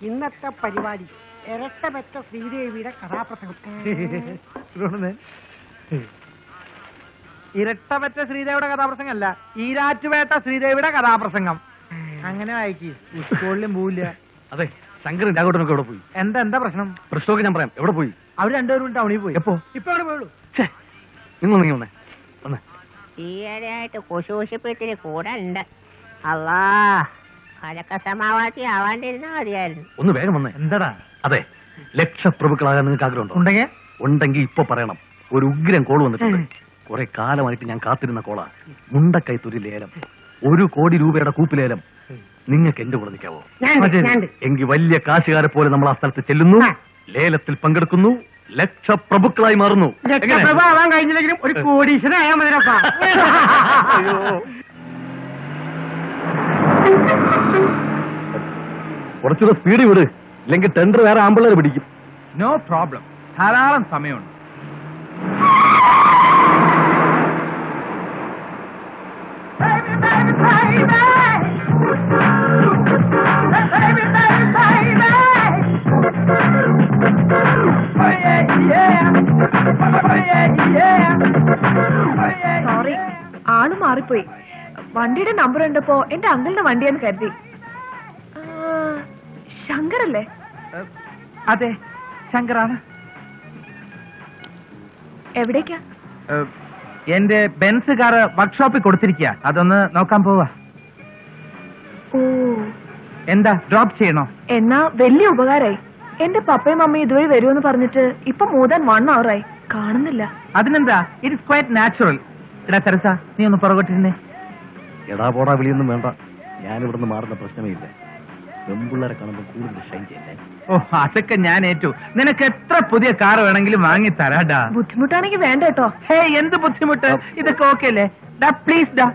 ഇന്നത്തെ പരിപാടി ഇരട്ടപെറ്റ ശ്രീദേവിയുടെ കഥാപ്രസംഗം. ഇരട്ടപെറ്റ ശ്രീദേവിയുടെ കഥാപ്രസംഗം അല്ല, ഈരാറ്റുപേട്ട ശ്രീദേവിയുടെ കഥാപ്രസംഗം. അങ്ങനെ വായിക്ക്, സ്കൂളിലും പോവില്ല. അതെ, ശങ്കരൻ രാഘവട്ടനൊക്കെ എവിടെ പോയി? എന്താ പ്രശ്നം? പ്രശ്നമൊക്കെ ഞാൻ പറയാം. എവിടെ പോയി? അവർ രണ്ടുപേരും ടൗണിൽ പോയി. എപ്പോ? ഇപ്പൊ അവിടെ പോയുള്ളൂ. നിങ്ങൾ വന്നേ വന്നേ. ഈയിടെയായിട്ട് കുശൂഷിപ്പിച്ചിരി കൂടെ ഉണ്ട്. അല്ലാ, അതൊക്കെ സമാവാസി ആവാണ്ടിരുന്നാ മതിയായിരുന്നു. ഒന്ന് വേഗം വന്നേ. എന്താടാ? അതെ, ലക്ഷപ്രഭുക്കളാകാൻ നിങ്ങൾക്ക് ആഗ്രഹമുണ്ടോ? ഉണ്ടെങ്കിൽ ഇപ്പൊ പറയണം. ഒരു ഉഗ്രം കോൾ വന്നിട്ടുണ്ട്. കുറെ കാലമായിട്ട് ഞാൻ കാത്തിരുന്ന കോളാ. മുണ്ടക്കൈ തുരി ലേലം, 1 കോടി രൂപയുടെ കൂപ്പ് ലേലം. നിങ്ങൾക്ക് എന്റെ കൂടെ നിൽക്കാവോ? എങ്കിൽ വലിയ കാശുകാരെ പോലെ നമ്മൾ ആ സ്ഥലത്ത് ചെല്ലുന്നു, ലേലത്തിൽ പങ്കെടുക്കുന്നു, ലക്ഷപ്രഭുക്കളായി മാറുന്നു. ആവാൻ കഴിഞ്ഞില്ലെങ്കിലും ഒരു കോടീശ്വരനായാൽ മതിരപ്പാ. കുറച്ചുകൂടെ സ്പീഡ് വിട്, ഇല്ലെങ്കിൽ ടെൻഡർ വേറെ ആമ്പിള്ളേർ പിടിക്കും. നോ പ്രോബ്ലം, ധാരാളം സമയമുണ്ട്. സോറി, ആള് മാറിപ്പോയി. വണ്ടിയുടെ നമ്പർ കണ്ടപ്പോ എന്റെ അങ്കിളിന്റെ വണ്ടിയെന്ന് കരുതി. ശങ്കറല്ലേ? അതെ, ശങ്കറാണ്. എവിടേക്കാ? എന്റെ ബെൻസ് കാറ് വർക്ക്ഷോപ്പിൽ കൊടുത്തിരിക്കുക, അതൊന്ന് നോക്കാൻ പോവാ. ഓ, എന്താ ഡ്രോപ്പ് ചെയ്യണോ? എന്നാ വലിയ ഉപകാരായി. എന്റെ പപ്പയും മമ്മയും ഇതുവഴി വരുമെന്ന് പറഞ്ഞിട്ട് ഇപ്പൊ more than 1 hour ആയി, കാണുന്നില്ല. അതിനെന്താ, ഇറ്റ് ഇസ് ക്വൈറ്റ് നാച്ചുറൽ. എടാ സരസ, നീ ഒന്ന് പുറകോട്ടിരുന്നേ. എടാ പോടാ വിളിയൊന്നും വേണ്ട, ഞാനിവിടുന്ന് മാറുന്ന പ്രശ്നമേ ഇല്ല. പെമ്പിള്ളേരെ കാണുമ്പോൾ കൂടുതൽ ഷൈൻ ചെയ്യല്ലേ. ഓ, അതൊക്കെ ഞാൻ ഏറ്റു. നിനക്ക് എത്ര പുതിയ കാർ വേണമെങ്കിലും വാങ്ങി തരാടാ. ബുദ്ധിമുട്ടാണെങ്കിൽ വേണ്ട കേട്ടോ. ഹേ, എന്ത് ബുദ്ധിമുട്ട്? ഇതൊക്കെ ഓക്കെ അല്ലേ? പ്ലീസ് ഡാ.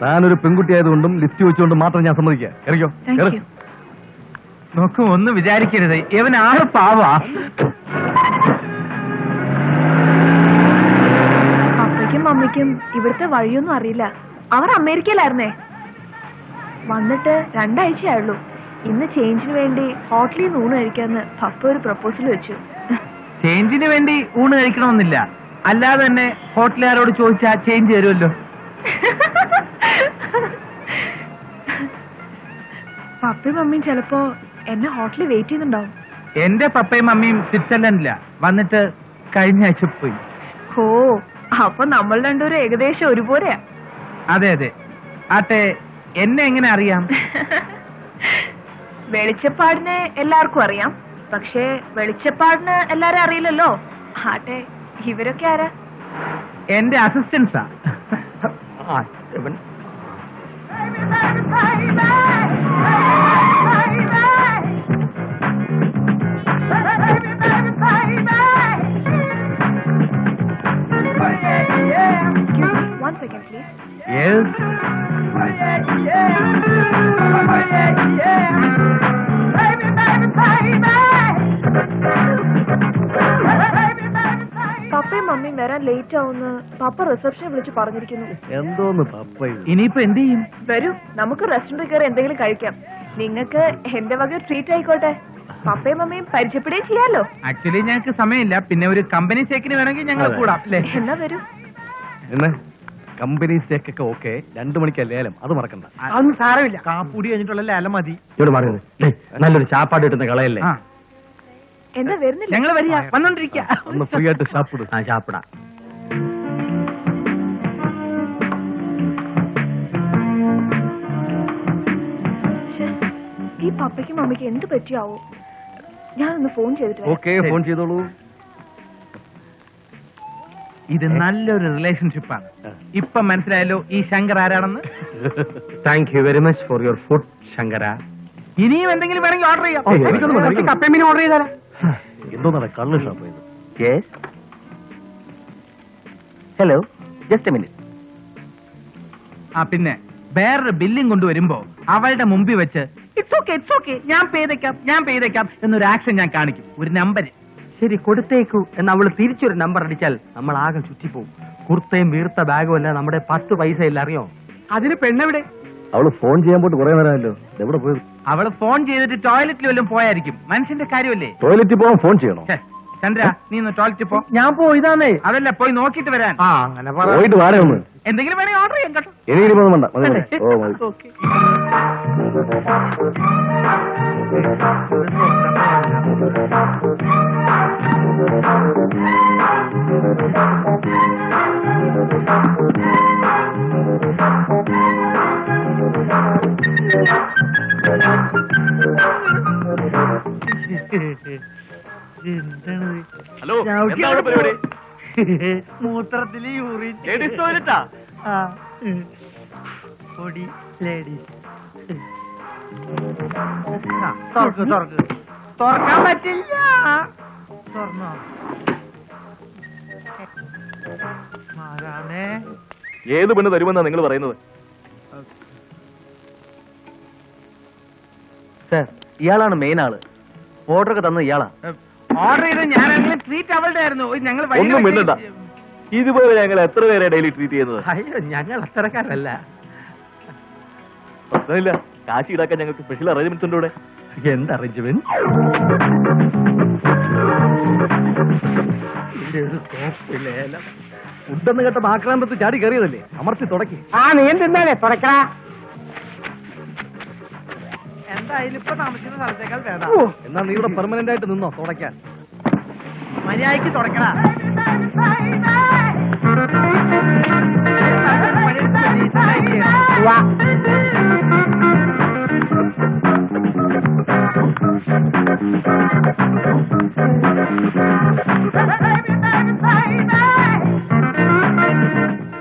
താനൊരു പെൺകുട്ടി ആയതുകൊണ്ടും ലിഫ്റ്റ് വെച്ചുകൊണ്ടും മാത്രം ഞാൻ സമ്മതിക്കാം. ഇറങ്ങിയോ? നോക്കൂ, ഒന്നും വിചാരിക്കരുത്, ഇവൻ ആള് പാവാ. പപ്പയ്ക്കും മമ്മിക്കും ഇവിടുത്തെ വഴിയൊന്നും അറിയില്ല. അവർ അമേരിക്കയിലായിരുന്നേ. വന്നിട്ട് 2 ആഴ്ചയായുള്ളൂ. ഇന്ന് ചേഞ്ചിന് വേണ്ടി ഹോട്ടലിൽ നിന്ന് ഊണ് കഴിക്കാന്ന് പപ്പ ഒരു പ്രപ്പോസൽ വെച്ചു. ചേഞ്ചിന് വേണ്ടി ഊണ് കഴിക്കണമെന്നില്ല, അല്ലാതെ തന്നെ ഹോട്ടലുകാരോട് ചോദിച്ചാ ചേഞ്ച് തരുമല്ലോ. പപ്പയും മമ്മിയും ചിലപ്പോ എന്നെ ഹോട്ടലിൽ വെയിറ്റ് ചെയ്യുന്നുണ്ടാവും. എന്റെ പപ്പയും മമ്മിയും സ്വിറ്റ്സർലൻഡിലാ, വന്നിട്ട് കഴിഞ്ഞ ആഴ്ച പോയി. ഓ, അപ്പൊ നമ്മൾ രണ്ടുപേരും ഏകദേശം ഒരുപോലെയാ. അതെ അതെ. ആട്ടെ, എന്നെ എങ്ങനെ അറിയാം? വെളിച്ചപ്പാടിനെ എല്ലാവർക്കും അറിയാം, പക്ഷേ വെളിച്ചപ്പാടിന് എല്ലാരും അറിയില്ലല്ലോ. ആട്ടെ, ഇവരൊക്കെ ആരാ? എന്റെ അസിസ്റ്റൻസാ. One second, please. Yes. പപ്പയും മമ്മിയും വരാൻ ലേറ്റ് ആവുമെന്ന് പപ്പ റിസപ്ഷനെ വിളിച്ച് പറഞ്ഞിരിക്കുന്നു. എന്തോന്ന് പപ്പ, ഇനിയിപ്പോ എന്ത് ചെയ്യും? വരൂ, നമുക്ക് റെസ്റ്റോറന്റിൽ കയറി എന്തെങ്കിലും കഴിക്കാം. നിങ്ങൾക്ക് എന്റെ വക ട്രീറ്റ് ആയിക്കോട്ടെ. പപ്പയും മമ്മിയും പരിചയപ്പെടുകയും ചെയ്യാലോ. ആക്ച്വലി ഞങ്ങൾക്ക് സമയമില്ല, പിന്നെ ഒരു കമ്പനി സ്റ്റേക്കിന് വേണമെങ്കിൽ ഞങ്ങൾ കൂടാം അല്ലേ? എന്നാ വരൂ. കമ്പനി സ്റ്റേക്കൊക്കെ ഓക്കെ, 2 മണിക്കാ ലേലം, അത് മറക്കണ്ട. അതൊന്നും സാരമില്ല, കാപ്പൂടി കഴിഞ്ഞിട്ടുള്ള ലേലം മതി. ഇവിടെ മാറുന്നത് നല്ലൊരു ചാപ്പാട് കിട്ടുന്ന കളയല്ലേ. എന്താ വരുന്നില്ല? ഞങ്ങൾ വരിക, വന്നോണ്ടിരിക്കുക. ഒന്ന് ഫ്രീ ആയിട്ട് ഷാപ്പിടും. ചാപ്പിടാ. ഈ പപ്പയ്ക്കും മമ്മിക്ക് എന്ത് പറ്റിയാവോ? ഞാനൊന്ന് ഫോൺ ചെയ്തിട്ട്. ഓക്കെ, ഫോൺ ചെയ്തോളൂ. ഇത് നല്ലൊരു റിലേഷൻഷിപ്പാണ്. ഇപ്പൊ മനസ്സിലായല്ലോ ഈ ശങ്കർ ആരാണെന്ന്. Thank you very much for your food Shankara. ഇനിയും എന്തെങ്കിലും വേണമെങ്കിൽ ഓർഡർ ചെയ്യാം. കപ്പേമീൻ ഓർഡർ ചെയ്താലോ? എന്തോന്നാ കള്ള് shop? Hello, just A minute. പിന്നെ വേറൊരു ബില്ലിംഗ് കൊണ്ടുവരുമ്പോ അവളുടെ മുമ്പിൽ വെച്ച് ഇറ്റ്സ് ഓക്കെ ഞാൻ ചെയ്തേക്കാം എന്നൊരു ആക്ഷൻ ഞാൻ കാണിക്കും, ഒരു നമ്പര്. ശരി, കൊടുത്തേക്കു എന്ന് അവള് തിരിച്ചൊരു നമ്പർ അടിച്ചാൽ നമ്മൾ ആകെ ചുറ്റിപ്പോവും. കുർത്തയും വീർത്ത ബാഗും അല്ല, നമ്മുടെ 10 പൈസ ഇല്ല, അറിയോ? അതിന് പെണ്ണെവിടെ? അവള് ഫോൺ ചെയ്യാൻ പോയിട്ട് കുറെ നേരമല്ലോ. എവിടെ പോയത്? അവള് ഫോൺ ചെയ്തിട്ട് ടോയ്ലറ്റിൽ വല്ലതും പോയായിരിക്കും. മനുഷ്യന്റെ കാര്യമല്ലേ. ടോയ്ലറ്റിൽ പോകാൻ ഫോൺ ചെയ്യണോ? ഛെ, ചന്ദ്ര നീ ഒന്ന് ടോയ്ലറ്റിൽ പോ. ഞാൻ പോയതാന്നേ. അതല്ല, പോയി നോക്കിയിട്ട് വരാൻ. ആ അങ്ങനെ പറ. പോയിട്ട് വാരേ ഒന്ന്. എന്തെങ്കിലും വേണമെങ്കിൽ ഓർഡർ ചെയ്യാം കേട്ടോ. എനിക്കിപ്പോ വേണ്ട. മതി മതി. ഓ മതി. ഹലോ, എന്താണ് പരിപാടി? മൂത്രത്തില് യൂറിൻ. ലേഡീസ് ടോയ്ലറ്റാ? ആ പൊടി ലേഡീസ്. തുറക്ക് തുറക്ക്. തുറക്കാൻ പറ്റില്ല. തുറന്നോ? ആരാണേ? ഏത് പെണ്ണ് തരുമെന്നാ നിങ്ങൾ പറയുന്നത്? സാർ, ഇയാളാണ് മെയിൻ ആള്. ഓർഡർ ഒക്കെ തന്നത് ഇയാളാ. ഓർഡർ ചെയ്ത് ഞാനാണെങ്കിലും ട്രീറ്റ് അവളുടെ ആയിരുന്നു. ഞങ്ങൾ ഒന്നും മിണ്ടണ്ട. ഇതുപോലെ ഞങ്ങൾ എത്ര പേരെ ഡെയിലി ട്രീറ്റ് ചെയ്യുന്നത്? അയ്യോ, ഞങ്ങൾ അത്തരക്കാരല്ല. പ്രശ്നമില്ല, കാശി ഈടാക്കാൻ ഞങ്ങൾക്ക് സ്പെഷ്യൽ അറേഞ്ച്മെന്റ്സ് ഉണ്ട് ഇവിടെ. എന്ത് അറേഞ്ച്മെന്റ്? ഫുഡെന്ന് കേട്ട ആക്രാന്തത്ത് ചാടി കയറിയതല്ലേ, അമർത്തി തുടക്കി. ആ നീ എന്തിന്നാലേ തുറക്കടാ. എന്തായാലും ഇപ്പൊ താമസിക്കുന്ന സ്ഥലത്തേക്കാൾ വേണ്ട. എന്നാ നീ ഇവിടെ പെർമനന്റ് ആയിട്ട് നിന്നോ തുടയ്ക്കാൻ. മര്യാദയ്ക്ക് തുടക്കണ.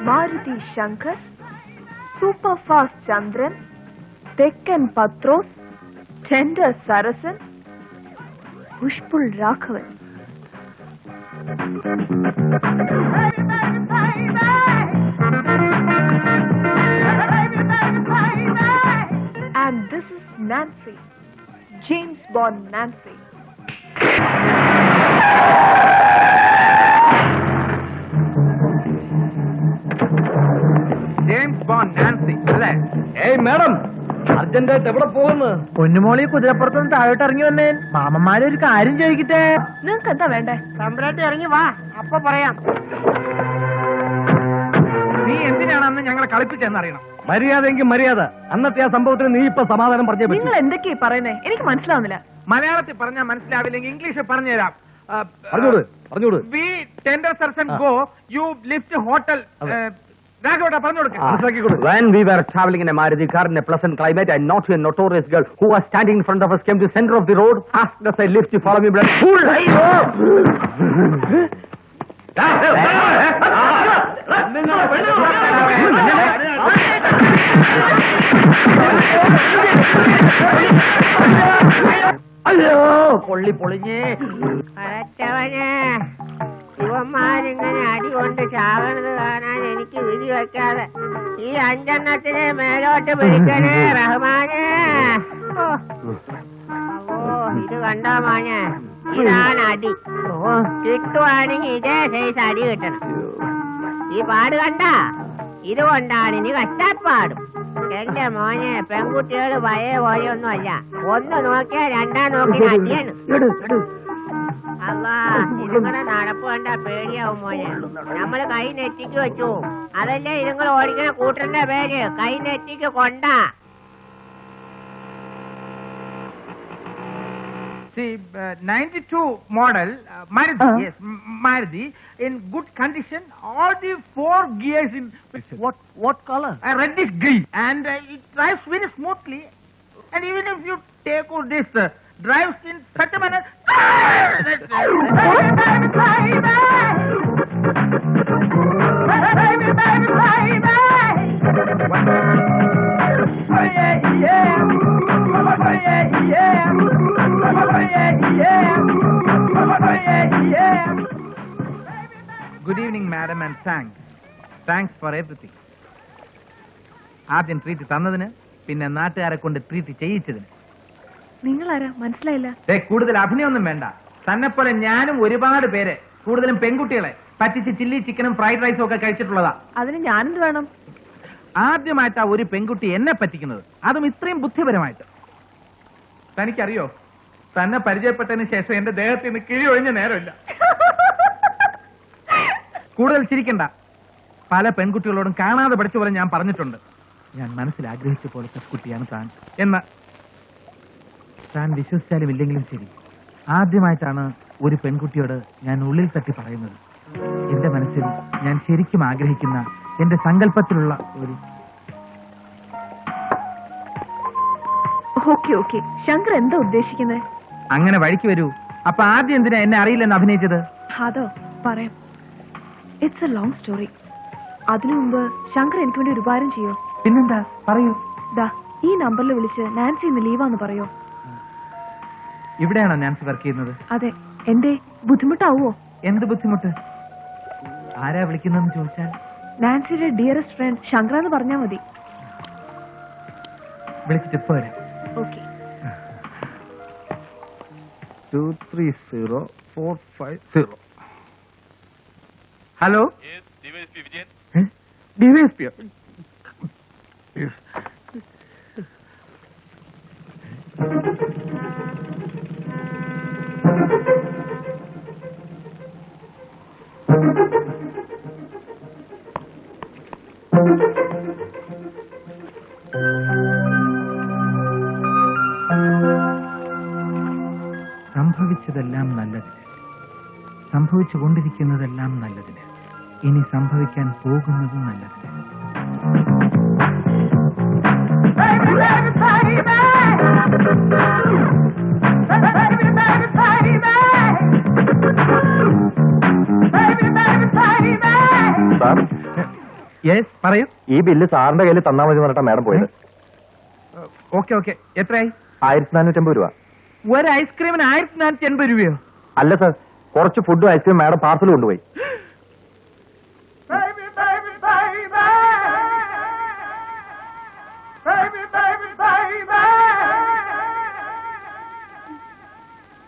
മാരുതി ശങ്കർ, സൂപ്പർ ഫാസ്റ്റ് ചന്ദ്രൻ, തെക്കൻ Pathrose, tender Sarasan, push pull Raghavan. And this is Nancy, James Bond Nancy. James Bond Nancy അല്ലേ? ഏയ് മാഡം, അർജന്റായിട്ട് എവിടെ പോകുന്നു? പൊന്നുമോളി കുതിരപ്പുറത്തുനിന്ന് താഴോട്ട് ഇറങ്ങി വന്നേ. മാമന്മാരെ ഒരു കാര്യം ചോദിക്കട്ടെ. നിങ്ങൾക്ക് എന്താ വേണ്ടേ? തമ്പുരാട്ടി ഇറങ്ങി വാ, അപ്പൊ പറയാം. നീ എന്തിനാണ് അന്ന് ഞങ്ങളെ കളിപ്പിച്ചെന്നറിയണം. മര്യാദയെങ്കിൽ മര്യാദ. അന്നത്തെ ആ സംഭവത്തിന് നീ ഇപ്പൊ സമാധാനം പറഞ്ഞേ പറ്റൂ. നിങ്ങൾ എന്തൊക്കെയാ പറയുന്നേ? എനിക്ക് മനസ്സിലാവുന്നില്ല. മലയാളത്തിൽ പറഞ്ഞാൽ മനസ്സിലാവില്ലെങ്കിൽ ഇംഗ്ലീഷിൽ പറഞ്ഞുതരാം. പറഞ്ഞോട് പറഞ്ഞോട്. We tender Sarasan go you lift hotel. രാഘവട്ടാ പറഞ്ഞു കൊടുക്കാം. മനസ്സിലാക്കി കൊടുക്കും. When we were traveling in a Maruti car in a pleasant climate, a naughty and notorious girl who was standing in front of us came to the center of the road, asked us a lift to follow me, but fool! അയ്യോ, പൊള്ളി പൊളിഞ്ഞേ. അടച്ചവന് ഇവന്മാരിങ്ങനെ അടി കൊണ്ട് ചാകണത് കാണാൻ എനിക്ക് വിധി വെക്കാതെ ഈ 5 മേലോട്ട് പിടിക്കണേ റഹ്മാനെ. ഓ ഇത് കണ്ടോ മോനെ, ഇതാണ് അടി. കിട്ടുവാണെങ്കിൽ ഇതേ സൈസ് അടി കിട്ടണം. ഈ പാട് കണ്ട, ഇതുകൊണ്ടാണ് ഇനി കഷ്ടപ്പാടും. എന്റെ മോനെ, പെൺകുട്ടികൾ പഴയ പോലെയൊന്നും അല്ല. ഒന്ന് നോക്കിയാ രണ്ടാം നോക്കി അടിയാണ്. അല്ലാ, ഇതുങ്ങളെ നടപ്പ് കണ്ട പേടിയാവും മോനെ. നമ്മള് കൈ നെറ്റിക്ക് വെച്ചു. അതല്ലേ ഇതുങ്ങൾ ഓടിക്കുന്ന കൂട്ടറിന്റെ പേര്, കൈ നെറ്റിക്ക് കൊണ്ട. See, 92 model Maruti, yes, Maruti in good condition. All the 4 gears in What color? reddish green, and it drives very smoothly. And even if you take out this, drives in such a manner. Good evening, madam, and thanks for everything. ആദ്യം treat തന്നതിന്, പിന്നെ നാട്ടുകാരെ കൊണ്ട് treat ചെയ്യിച്ചതിന്. നിങ്ങളാരാ? മനസ്സിലായില്ല. കൂടുതൽ അഭിനയൊന്നും വേണ്ട. തന്നെപ്പോലെ ഞാനും ഒരുപാട് പേര്, കൂടുതലും പെൺകുട്ടികളെ പറ്റിച്ച് ചില്ലി ചിക്കനും ഫ്രൈഡ് റൈസും ഒക്കെ കഴിച്ചിട്ടുള്ളതാ. അതിന് ഞാനെന്ത് വേണം? ആദ്യമായിട്ടാ ഒരു പെൺകുട്ടി എന്നെ പറ്റിക്കുന്നത്, അതും ഇത്രയും ബുദ്ധിപരമായിട്ട്. തനിക്കറിയോ, തന്നെ പരിചയപ്പെട്ടതിന് ശേഷം എന്റെ ദേഹത്തിൽ നിന്ന് കിഴി ഒഴിഞ്ഞ നേരമില്ല. കൂടുതൽ ചിരിക്കണ്ട. പല പെൺകുട്ടികളോടും കാണാതെ പഠിച്ച പോലെ ഞാൻ പറഞ്ഞിട്ടുണ്ട്, ഞാൻ മനസ്സിൽ ആഗ്രഹിച്ച പോലത്തെ കുട്ടിയാണ് താൻ എന്ന്. താൻ വിശ്വസിച്ചാലും ഇല്ലെങ്കിലും ശരി, ആദ്യമായിട്ടാണ് ഒരു പെൺകുട്ടിയോട് ഞാൻ ഉള്ളിൽ തട്ടി പറയുന്നത്. എന്റെ മനസ്സിൽ ഞാൻ ശരിക്കും ആഗ്രഹിക്കുന്ന, എന്റെ സങ്കല്പത്തിലുള്ള ഒരു... ഓക്കെ ഓക്കെ, ശങ്കർ എന്താ ഉദ്ദേശിക്കുന്നത്? അങ്ങനെ വഴിക്ക് വരൂ. അപ്പൊ ആദ്യം എന്തിനാ എന്നെ അറിയില്ലെന്ന് അഭിനയിച്ചത്? അതോ പറയാം. It's A long story. അതിനു മുമ്പ് ശങ്കർ എനിക്ക് വേണ്ടി ഒരു ഉപകാരം ചെയ്യോ? പിന്നെന്താ, പറയൂ. ദാ ഈ നമ്പറിൽ വിളിച്ച് നാൻസി ഇന്ന് ലീവാന്ന് പറയോ? ഇവിടെയാണോ നാൻസി വർക്ക് ചെയ്യുന്നത്? അതെ. എന്തേ, ബുദ്ധിമുട്ടാവോ? എന്ത് ബുദ്ധിമുട്ട്? ആരാ വിളിക്കുന്നതെന്ന് ചോദിച്ചാൽ? നാൻസിയുടെ ഡിയറസ്റ്റ് ഫ്രണ്ട് ശങ്കർ എന്ന് പറഞ്ഞാ മതി. വിളിച്ചിട്ട് ഇപ്പൊ വരാം. ഓക്കെ. 230450. ഹലോ, വിജയൻ. ഡിവൈഎസ്പി. സംഭവിച്ചതെല്ലാം നല്ലതിന്, സംഭവിച്ചുകൊണ്ടിരിക്കുന്നതെല്ലാം നല്ലതിന്, ഇനി സംഭവിക്കാൻ പോകുന്നതും നല്ലതിന്. യെസ്, പറയൂ. ഈ ബില്ല് സാറിന്റെ കയ്യിൽ തന്നാ മതി പറഞ്ഞിട്ടാ മാഡം പോയത്. Okay okay. എത്രയായി? 1450 രൂപ. ഒരു ഐസ്ക്രീമിന് 1480 രൂപയോ? അല്ല സർ, കുറച്ച് ഫുഡും ഐസ്ക്രീം മാഡം പാർസൽ കൊണ്ടുപോയി.